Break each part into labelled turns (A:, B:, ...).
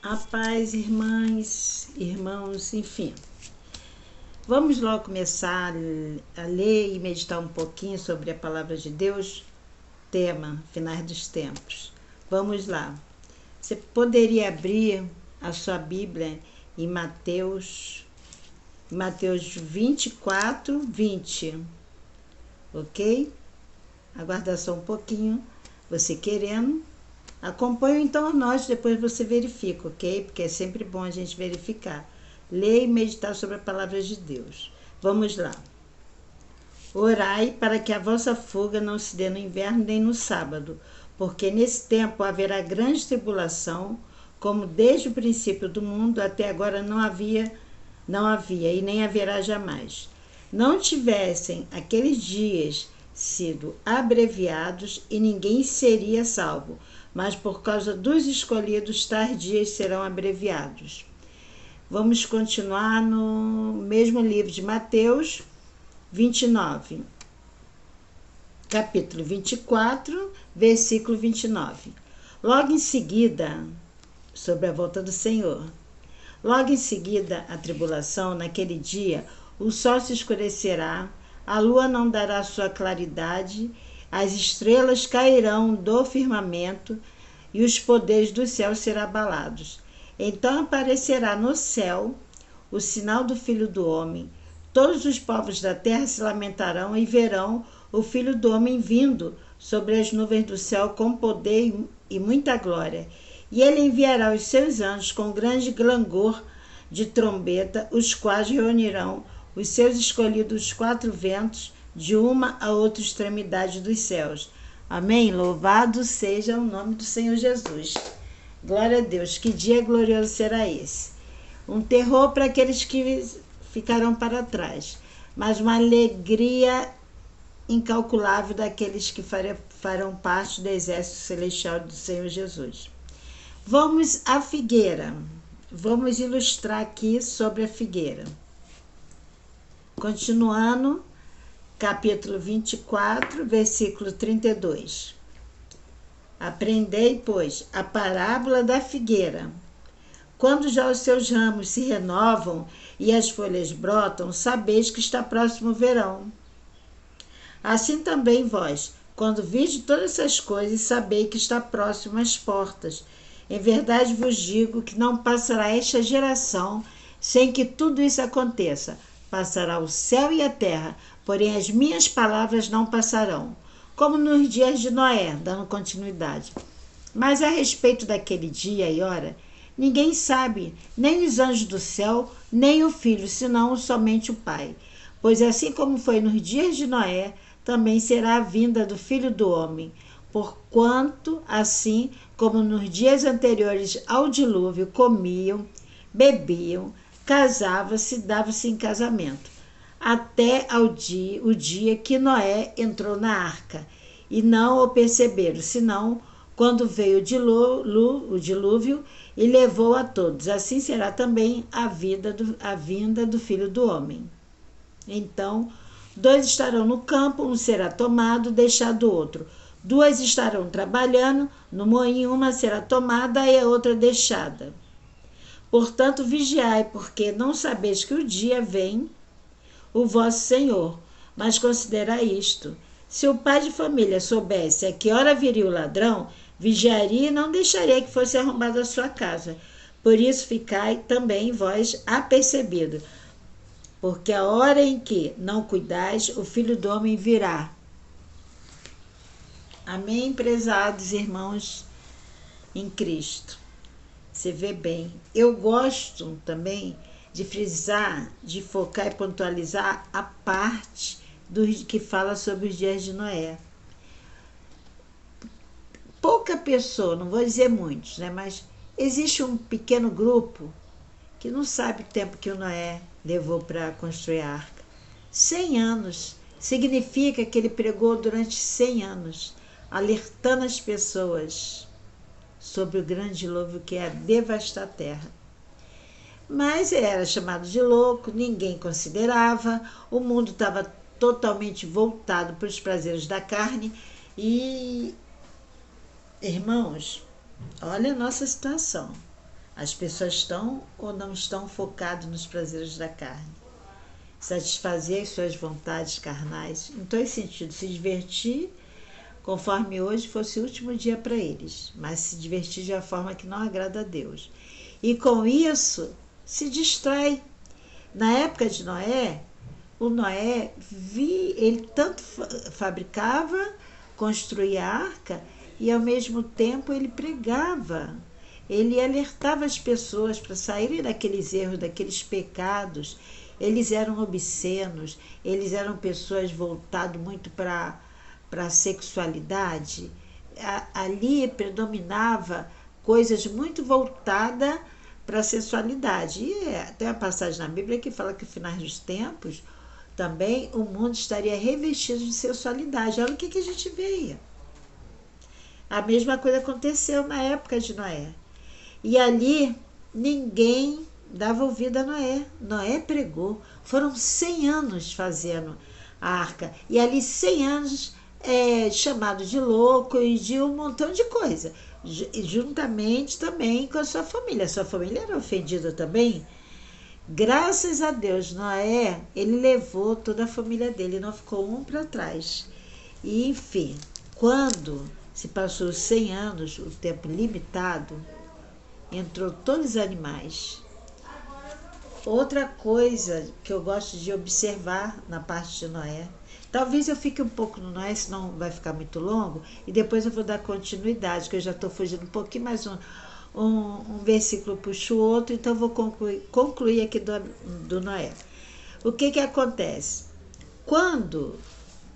A: A paz, irmãs, irmãos, enfim. Vamos logo começar a ler e meditar um pouquinho sobre a palavra de Deus, tema, finais dos tempos. Vamos lá. Você poderia abrir a sua Bíblia em Mateus 24, 20, ok? Aguardar só um pouquinho, você querendo. Acompanhe então nós, depois você verifica, ok? Porque é sempre bom a gente verificar. Ler e meditar sobre a palavra de Deus. Vamos lá. Orai para que a vossa fuga não se dê no inverno nem no sábado, porque nesse tempo haverá grande tribulação, como desde o princípio do mundo até agora não havia e nem haverá jamais. Não tivessem aqueles dias sido abreviados e ninguém seria salvo, mas por causa dos escolhidos, tais dias serão abreviados. Vamos continuar no mesmo livro de Mateus 29, capítulo 24, versículo 29. Logo em seguida, sobre a volta do Senhor. Logo em seguida, a tribulação, naquele dia, o sol se escurecerá, a lua não dará sua claridade, as estrelas cairão do firmamento e os poderes do céu serão abalados. Então aparecerá no céu o sinal do Filho do Homem. Todos os povos da terra se lamentarão e verão o Filho do Homem vindo sobre as nuvens do céu com poder e muita glória. E ele enviará os seus anjos com grande clangor de trombeta, os quais reunirão os seus escolhidos dos quatro ventos, de uma a outra extremidade dos céus. Amém? Louvado seja o nome do Senhor Jesus. Glória a Deus. Que dia glorioso será esse? Um terror para aqueles que ficarão para trás, mas uma alegria incalculável daqueles que farão parte do exército celestial do Senhor Jesus. Vamos à figueira. Vamos ilustrar aqui sobre a figueira. Continuando, capítulo 24, versículo 32. Aprendei, pois, a parábola da figueira. Quando já os seus ramos se renovam e as folhas brotam, sabeis que está próximo o verão. Assim também vós, quando vide todas essas coisas, sabei que está próximo às portas. Em verdade vos digo que não passará esta geração sem que tudo isso aconteça. Passará o céu e a terra, porém as minhas palavras não passarão. Como nos dias de Noé, dando continuidade. Mas a respeito daquele dia e hora, ninguém sabe, nem os anjos do céu, nem o Filho, senão somente o Pai. Pois assim como foi nos dias de Noé, também será a vinda do Filho do Homem. Porquanto, assim como nos dias anteriores ao dilúvio, comiam, bebiam, casavam-se, davam-se em casamento, até o dia que Noé entrou na arca, e não o perceberam, senão quando veio o dilúvio e levou a todos. Assim será também a vinda do Filho do Homem. Então, 2 estarão no campo, um será tomado, deixado o outro. 2 estarão trabalhando no moinho, uma será tomada e a outra deixada. Portanto, vigiai, porque não sabeis que o dia vem o vosso Senhor. Mas considerai isto: se o pai de família soubesse a que hora viria o ladrão, vigiaria e não deixaria que fosse arrombada a sua casa. Por isso ficai também vós apercebidos, porque a hora em que não cuidais, o Filho do Homem virá. Amém, prezados irmãos em Cristo. Você vê bem. Eu gosto também de frisar, de focar e pontualizar a parte que fala sobre os dias de Noé. Pouca pessoa, não vou dizer muitos, né? Mas existe um pequeno grupo que não sabe o tempo que o Noé levou para construir a arca. 100 anos. Significa que ele pregou durante 100 anos, alertando as pessoas sobre o grande dilúvio que ia devastar a terra. Mas ele era chamado de louco, ninguém considerava, o mundo estava totalmente voltado para os prazeres da carne e, irmãos, olha a nossa situação. As pessoas estão ou não estão focadas nos prazeres da carne? Satisfazer as suas vontades carnais, em todo sentido, se divertir conforme hoje fosse o último dia para eles, mas se divertir de uma forma que não agrada a Deus. E com isso, se distrai. Na época de Noé, o Noé, ele tanto fabricava, construía a arca, e ao mesmo tempo ele pregava. Ele alertava as pessoas para saírem daqueles erros, daqueles pecados. Eles eram obscenos, eles eram pessoas voltadas muito para a sexualidade. Ali predominava coisas muito voltadas para a sexualidade. E tem uma passagem na Bíblia que fala que no final dos tempos também o mundo estaria revestido de sexualidade. Olha o que a gente veia. A mesma coisa aconteceu na época de Noé. E ali ninguém dava ouvido a Noé. Noé pregou. Foram 100 anos fazendo a arca. E ali 100 anos chamado de louco e de um montão de coisa. Juntamente também com a sua família. A sua família era ofendida também. Graças a Deus, Noé, ele levou toda a família dele, não ficou um para trás. E, enfim, quando se passou 100 anos, o tempo limitado, entrou todos os animais. Outra coisa que eu gosto de observar na parte de Noé, talvez eu fique um pouco no Noé, senão vai ficar muito longo, e depois eu vou dar continuidade, que eu já estou fugindo um pouquinho, mais um versículo puxa o outro, então eu vou concluir aqui do Noé. O que acontece? Quando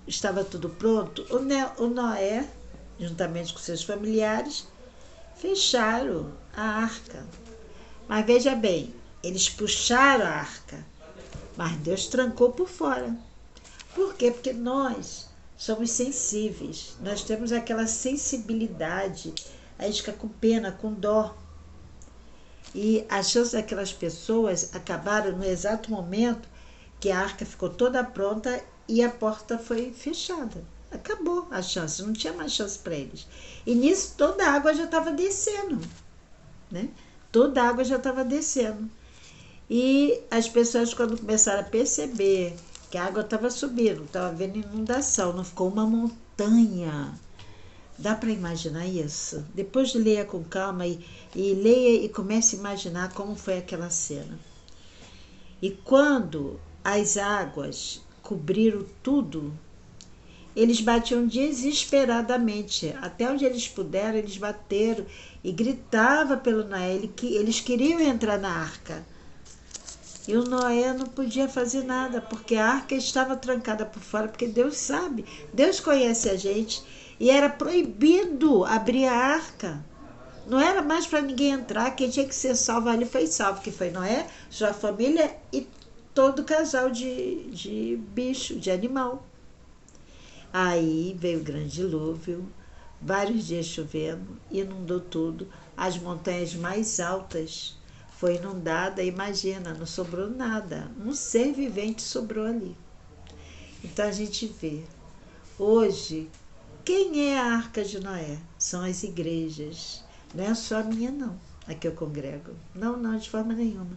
A: estava tudo pronto, o Noé, juntamente com seus familiares, fecharam a arca. Mas veja bem, eles puxaram a arca, mas Deus trancou por fora. Por quê? Porque nós somos sensíveis, nós temos aquela sensibilidade, a gente fica com pena, com dó. E a chance daquelas pessoas acabaram no exato momento que a arca ficou toda pronta e a porta foi fechada. Acabou a chance, não tinha mais chance para eles. E nisso toda a água já estava descendo, né? Toda a água já estava descendo. E as pessoas, quando começaram a perceber que a água estava subindo, estava havendo inundação, não ficou uma montanha. Dá para imaginar isso? Depois leia com calma e leia e comece a imaginar como foi aquela cena. E quando as águas cobriram tudo, eles batiam desesperadamente. Até onde eles puderam, eles bateram e gritavam pelo Noé. Eles queriam entrar na arca. E o Noé não podia fazer nada, porque a arca estava trancada por fora, porque Deus sabe, Deus conhece a gente. E era proibido abrir a arca. Não era mais para ninguém entrar. Quem tinha que ser salvo ali foi salvo, que foi Noé, sua família e todo casal de bicho, de animal. Aí veio o grande dilúvio, vários dias chovendo, inundou tudo. As montanhas mais altas foi inundada, imagina, não sobrou nada. Um ser vivente sobrou ali. Então a gente vê, hoje, quem é a Arca de Noé? São as igrejas. Não é só a minha, não, a que eu congrego. Não, de forma nenhuma.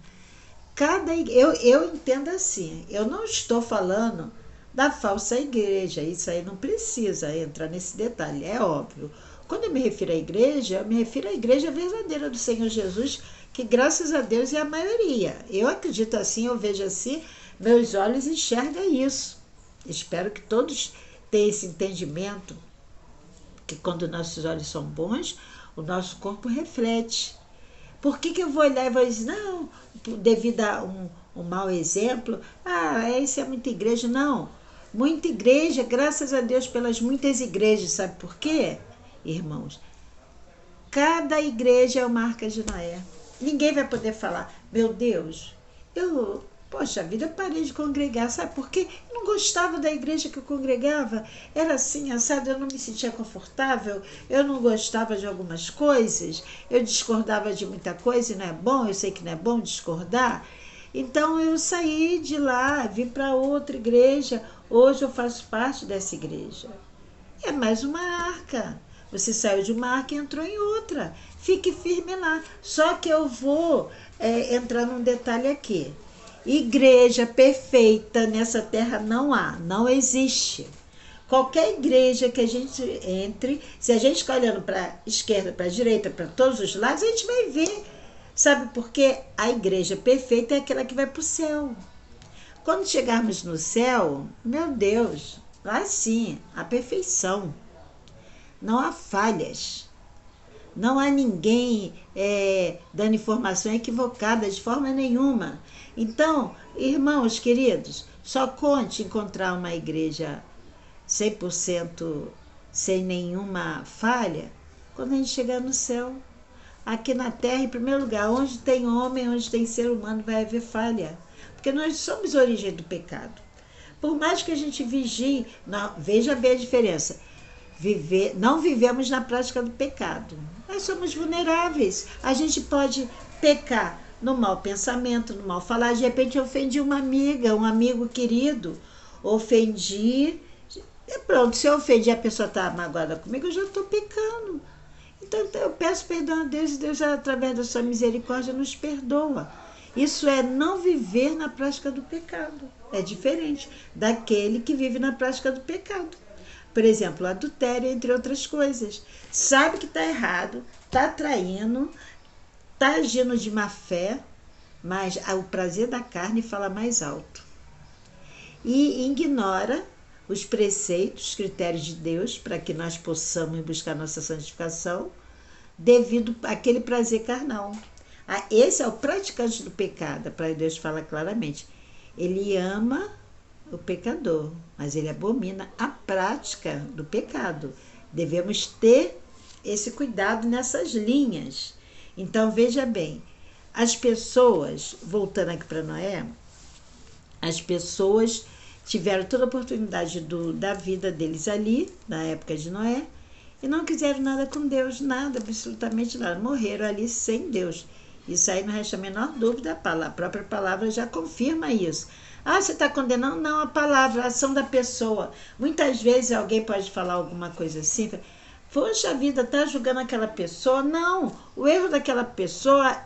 A: Eu entendo assim, eu não estou falando da falsa igreja, isso aí não precisa entrar nesse detalhe, é óbvio. Quando eu me refiro à igreja, eu me refiro à igreja verdadeira do Senhor Jesus, que graças a Deus é a maioria. Eu acredito assim, eu vejo assim, meus olhos enxergam isso. Espero que todos tenham esse entendimento, que quando nossos olhos são bons, o nosso corpo reflete. Por que eu vou olhar e vou dizer, não, devido a um mau exemplo, isso é muita igreja? Não, muita igreja, graças a Deus pelas muitas igrejas, sabe por quê, irmãos? Cada igreja é uma Arca de Noé. Ninguém vai poder falar, meu Deus, poxa vida, eu parei de congregar, sabe por quê? Eu não gostava da igreja que eu congregava, era assim, assado, eu não me sentia confortável, eu não gostava de algumas coisas, eu discordava de muita coisa e não é bom, eu sei que não é bom discordar, então eu saí de lá, vim para outra igreja, hoje eu faço parte dessa igreja. É mais uma arca. Você saiu de uma arca e entrou em outra. fique firme lá. Só que eu vou entrar num detalhe aqui. Igreja perfeita nessa terra não há, não existe. Qualquer igreja que a gente entre, se a gente ficar olhando para a esquerda, para a direita, para todos os lados, a gente vai ver. Sabe por quê? A igreja perfeita é aquela que vai para o céu. Quando chegarmos no céu, meu Deus, lá sim, a perfeição. Não há falhas. Não há ninguém dando informação equivocada de forma nenhuma. Então, irmãos queridos, só conte encontrar uma igreja 100% sem nenhuma falha quando a gente chegar no céu. Aqui na terra, em primeiro lugar, onde tem homem, onde tem ser humano, vai haver falha. Porque nós somos a origem do pecado. Por mais que a gente vigie, não, veja bem a diferença. Não vivemos na prática do pecado. Nós somos vulneráveis. A gente pode pecar no mau pensamento, no mau falar. De repente eu ofendi uma amiga, um amigo querido. Ofendi. E pronto, se eu ofendi a pessoa está magoada comigo, eu já estou pecando. Então eu peço perdão a Deus e Deus, através da sua misericórdia, nos perdoa. Isso é não viver na prática do pecado. É diferente daquele que vive na prática do pecado. Por exemplo, adultério, entre outras coisas. Sabe que está errado, está traindo, está agindo de má fé, mas o prazer da carne fala mais alto. E ignora os preceitos, os critérios de Deus, para que nós possamos buscar nossa santificação, devido àquele prazer carnal. Esse é o praticante do pecado, para Deus fala claramente. Ele ama o pecador, mas ele abomina a prática do pecado. Devemos ter esse cuidado nessas linhas. Então, veja bem, as pessoas, voltando aqui para Noé, as pessoas tiveram toda a oportunidade da vida deles ali, na época de Noé, e não quiseram nada com Deus, nada, absolutamente nada. Morreram ali sem Deus. Isso aí não resta a menor dúvida, a própria palavra já confirma isso. Ah, você está condenando? Não, a palavra, a ação da pessoa. Muitas vezes alguém pode falar alguma coisa assim, poxa vida, está julgando aquela pessoa? Não, o erro daquela pessoa,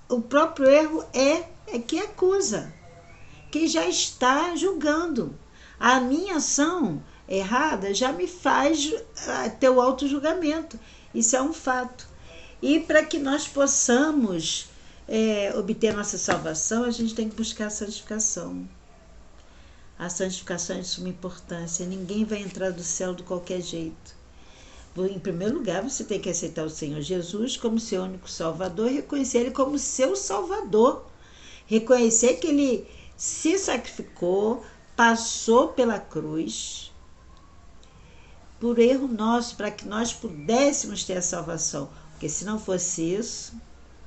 A: o próprio erro é que acusa, que já está julgando. A minha ação errada já me faz ter o auto-julgamento. Isso é um fato. E para que nós possamos obter nossa salvação, a gente tem que buscar a santificação. A santificação é de suma importância. Ninguém vai entrar do céu de qualquer jeito. Em primeiro lugar, você tem que aceitar o Senhor Jesus como seu único Salvador e reconhecer Ele como seu Salvador. Reconhecer que Ele se sacrificou, passou pela cruz, por erro nosso, para que nós pudéssemos ter a salvação. Porque se não fosse isso,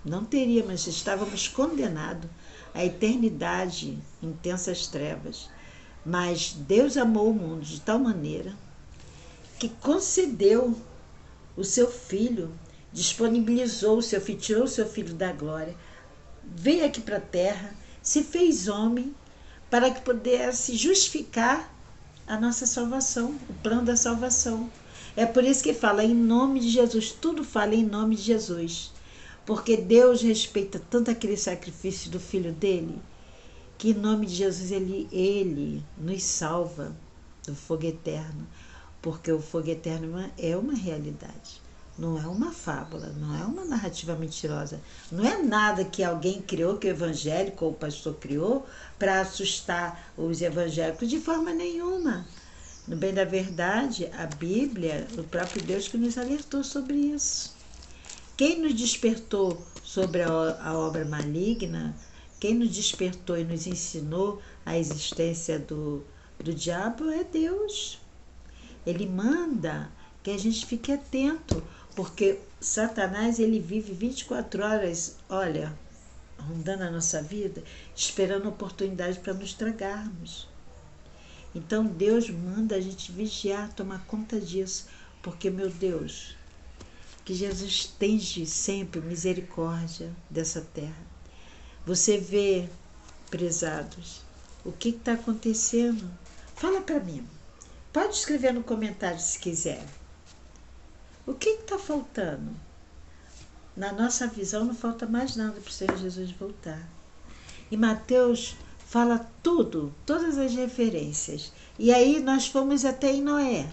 A: não teríamos, estávamos condenados à eternidade em intensas trevas. Mas Deus amou o mundo de tal maneira que concedeu o seu Filho, disponibilizou o seu Filho, tirou o seu Filho da glória, veio aqui para a terra, se fez homem para que pudesse justificar a nossa salvação, o plano da salvação. É por isso que fala em nome de Jesus, tudo fala em nome de Jesus, porque Deus respeita tanto aquele sacrifício do Filho dele, que em nome de Jesus ele nos salva do fogo eterno, porque o fogo eterno é uma realidade, não é uma fábula, não é uma narrativa mentirosa, não é nada que alguém criou, que o evangélico ou o pastor criou para assustar os evangélicos, de forma nenhuma. No bem da verdade, a Bíblia, o próprio Deus que nos alertou sobre isso. Quem nos despertou sobre a obra maligna, quem nos despertou e nos ensinou a existência do diabo é Deus. Ele manda que a gente fique atento, porque Satanás ele vive 24 horas, olha, rondando a nossa vida, esperando oportunidade para nos tragarmos. Então Deus manda a gente vigiar, tomar conta disso, porque, meu Deus, que Jesus tenha sempre misericórdia dessa terra. Você vê, prezados, o que está acontecendo? Fala para mim. Pode escrever no comentário se quiser. O que está faltando? na nossa visão não falta mais nada para o Senhor Jesus voltar. E Mateus fala tudo, todas as referências. E aí nós fomos até em Noé,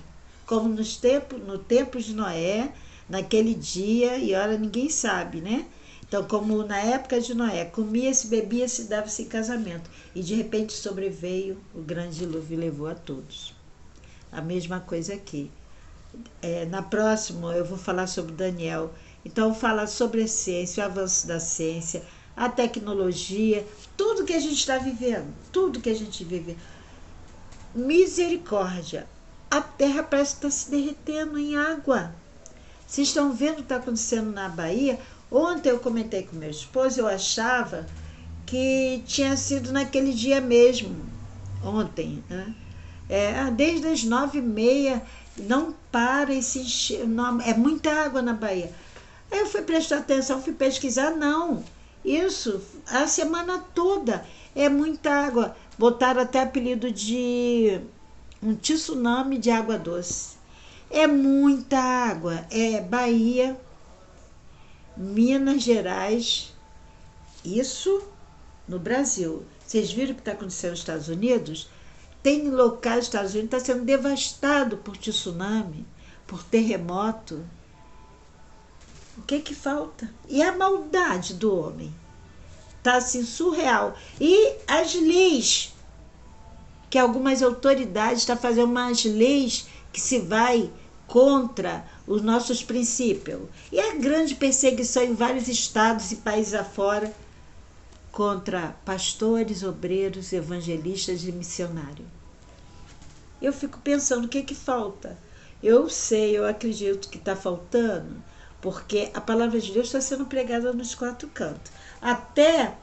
A: como no tempo de Noé, naquele dia, e olha, ninguém sabe, né? Então, como na época de Noé, comia-se, bebia-se, dava-se em casamento. E de repente sobreveio o grande dilúvio e levou a todos. A mesma coisa aqui. Na próxima eu vou falar sobre Daniel. Então fala sobre a ciência, o avanço da ciência, a tecnologia, tudo que a gente está vivendo, tudo que a gente vive. Misericórdia, a terra parece estar se derretendo em água. Vocês estão vendo o que está acontecendo na Bahia? Ontem eu comentei com meu esposo, eu achava que tinha sido naquele dia mesmo, ontem, né? Desde as 9h30, não para esse encher, é muita água na Bahia. Aí eu fui prestar atenção, fui pesquisar, não, isso, a semana toda é muita água. Botaram até apelido de um tsunami de água doce. É muita água, Bahia, Minas Gerais, isso no Brasil. Vocês viram o que está acontecendo nos Estados Unidos? Tem locais dos Estados Unidos que está sendo devastado por tsunami, por terremoto. O que falta? E a maldade do homem? Está assim surreal. E as leis, que algumas autoridades estão fazendo umas leis que se vai contra os nossos princípios. E a grande perseguição em vários estados e países afora contra pastores, obreiros, evangelistas e missionários. Eu fico pensando o que falta. Eu sei, eu acredito que está faltando, porque a palavra de Deus está sendo pregada nos 4 cantos. Até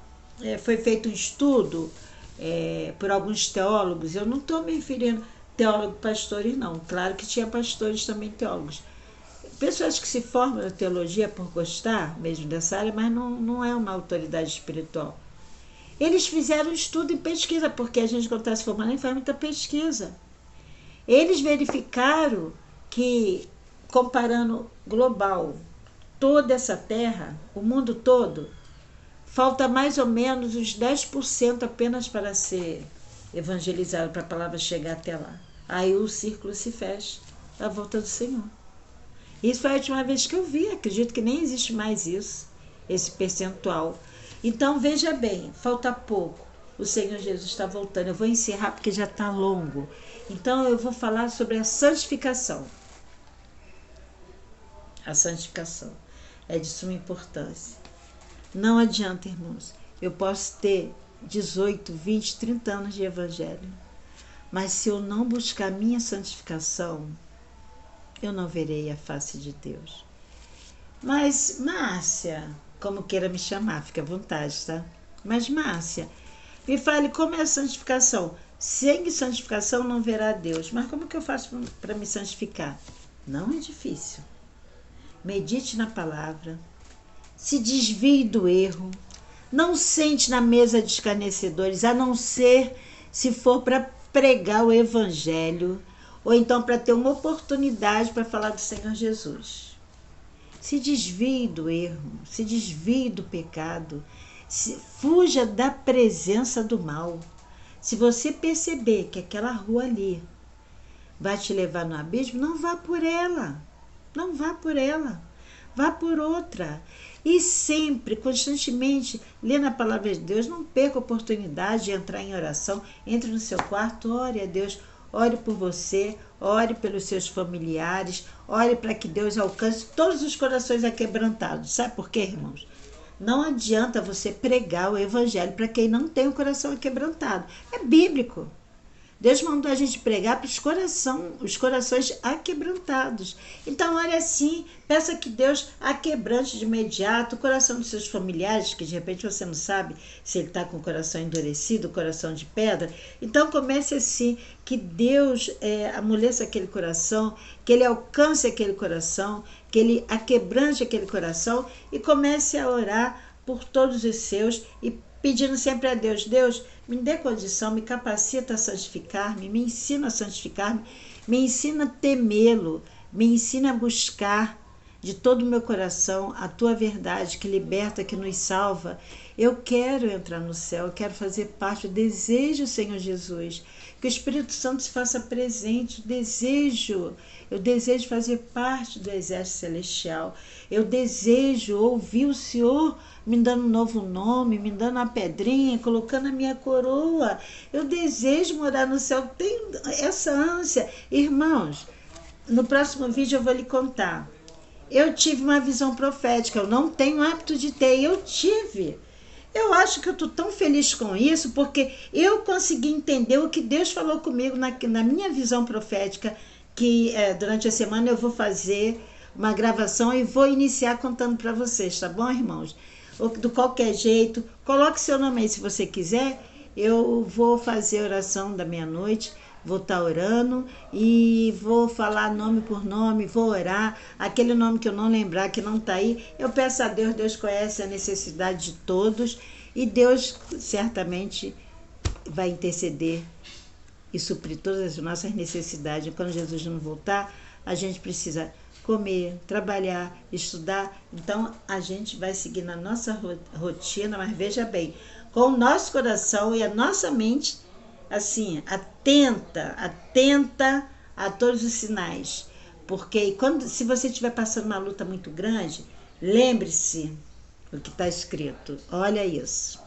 A: foi feito um estudo por alguns teólogos, eu não estou me referindo teólogos pastores não, claro que tinha pastores também teólogos. Pessoas que se formam na teologia por gostar mesmo dessa área, mas não é uma autoridade espiritual. Eles fizeram um estudo e pesquisa, porque a gente, quando está se formando, faz muita pesquisa. Eles verificaram que, comparando global, toda essa terra, o mundo todo, falta mais ou menos uns 10% apenas para ser evangelizado, para a palavra chegar até lá. Aí o círculo se fecha, a volta do Senhor. Isso foi a última vez que eu vi, acredito que nem existe mais isso, esse percentual. Então veja bem, falta pouco, o Senhor Jesus está voltando. Eu vou encerrar porque já está longo. Então eu vou falar sobre a santificação. A santificação é de suma importância. Não adianta, irmãos, eu posso ter 18, 20, 30 anos de evangelho, mas se eu não buscar a minha santificação, eu não verei a face de Deus. Mas, Márcia, como queira me chamar, fica à vontade, tá? Mas, Márcia, me fale como é a santificação. Sem santificação não verá Deus. Mas como que eu faço para me santificar? Não é difícil. Medite na palavra, se desvie do erro, não sente na mesa de escarnecedores, a não ser se for para pregar o evangelho, ou então para ter uma oportunidade para falar do Senhor Jesus. Se desvie do erro, se desvie do pecado, fuja da presença do mal. Se você perceber que aquela rua ali vai te levar no abismo, não vá por ela, não vá por ela, vá por outra. E sempre, constantemente, lendo a palavra de Deus, não perca a oportunidade de entrar em oração. Entre no seu quarto, ore a Deus, ore por você, ore pelos seus familiares, ore para que Deus alcance todos os corações aquebrantados. Sabe por quê, irmãos? Não adianta você pregar o evangelho para quem não tem o coração aquebrantado. É bíblico. Deus mandou a gente pregar para os corações aquebrantados. Então, olha assim, peça que Deus aquebrante de imediato o coração dos seus familiares, que de repente você não sabe se ele está com o coração endurecido, o coração de pedra. Então, comece assim, que Deus amoleça aquele coração, que ele alcance aquele coração, que ele aquebrante aquele coração e comece a orar por todos os seus e pedindo sempre a Deus, Deus, me dê condição, me capacita a santificar-me, me ensina a santificar-me, me ensina a temê-lo, me ensina a buscar de todo o meu coração a tua verdade que liberta, que nos salva. Eu quero entrar no céu, eu quero fazer parte. Eu desejo, Senhor Jesus, que o Espírito Santo se faça presente. Eu desejo fazer parte do exército celestial. Eu desejo ouvir o Senhor me dando um novo nome, me dando uma pedrinha, colocando a minha coroa. Eu desejo morar no céu. Tenho essa ânsia. Irmãos, no próximo vídeo eu vou lhe contar. Eu tive uma visão profética. Eu não tenho hábito de ter. Eu tive. Eu acho que eu estou tão feliz com isso, porque eu consegui entender o que Deus falou comigo na minha visão profética, que durante a semana eu vou fazer uma gravação e vou iniciar contando para vocês, tá bom, irmãos? De qualquer jeito, coloque seu nome aí se você quiser. Eu vou fazer a oração da meia-noite, vou estar orando e vou falar nome por nome, vou orar. Aquele nome que eu não lembrar, que não está aí, eu peço a Deus. Deus conhece a necessidade de todos e Deus certamente vai interceder e suprir todas as nossas necessidades. Quando Jesus não voltar, a gente precisa comer, trabalhar, estudar. Então a gente vai seguir na nossa rotina, mas veja bem, com o nosso coração e a nossa mente assim, atenta a todos os sinais. Porque se você estiver passando uma luta muito grande, lembre-se do que está escrito. Olha isso.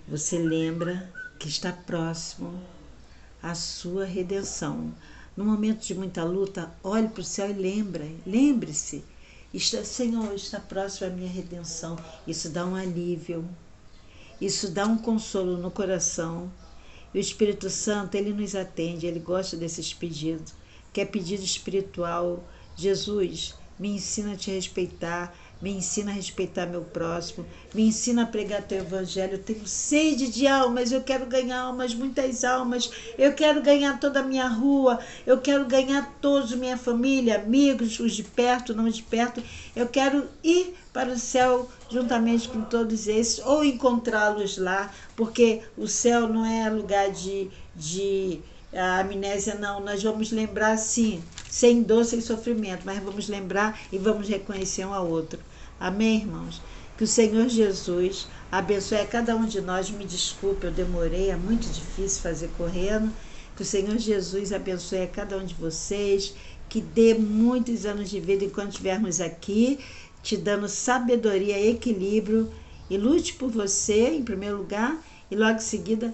A: Você lembra que está próximo a sua redenção. No momento de muita luta, olhe para o céu e lembre-se, Senhor, está próximo a minha redenção. Isso dá um alívio, isso dá um consolo no coração. E o Espírito Santo, ele nos atende, ele gosta desses pedidos, que é pedido espiritual. Jesus, me ensina a te respeitar, me ensina a respeitar meu próximo, me ensina a pregar teu evangelho. Eu tenho sede de almas, eu quero ganhar almas, muitas almas, eu quero ganhar toda a minha rua, eu quero ganhar todos, minha família, amigos, os de perto, não de perto. Eu quero ir para o céu juntamente com todos esses, ou encontrá-los lá, porque o céu não é lugar de amnésia, não. Nós vamos lembrar, sim, sem dor, sem sofrimento, mas vamos lembrar e vamos reconhecer um ao outro. Amém, irmãos? Que o Senhor Jesus abençoe a cada um de nós. Me desculpe, eu demorei, é muito difícil fazer correndo. Que o Senhor Jesus abençoe a cada um de vocês, que dê muitos anos de vida enquanto estivermos aqui, te dando sabedoria, equilíbrio, e lute por você, em primeiro lugar, e logo em seguida,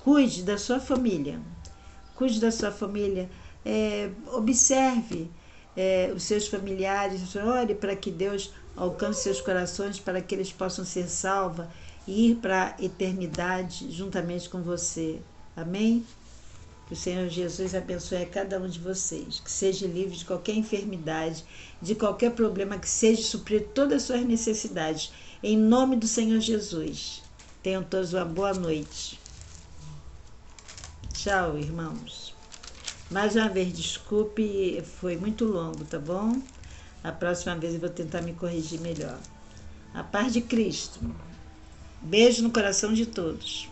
A: cuide da sua família. Cuide da sua família, observe os seus familiares, ore para que Deus alcance seus corações, para que eles possam ser salvos e ir para a eternidade juntamente com você. Amém? Que o Senhor Jesus abençoe a cada um de vocês, que seja livre de qualquer enfermidade, de qualquer problema, que seja suprir todas as suas necessidades. Em nome do Senhor Jesus. Tenham todos uma boa noite. Tchau, irmãos. Mais uma vez, desculpe, foi muito longo, tá bom? A próxima vez eu vou tentar me corrigir melhor. A paz de Cristo. Beijo no coração de todos.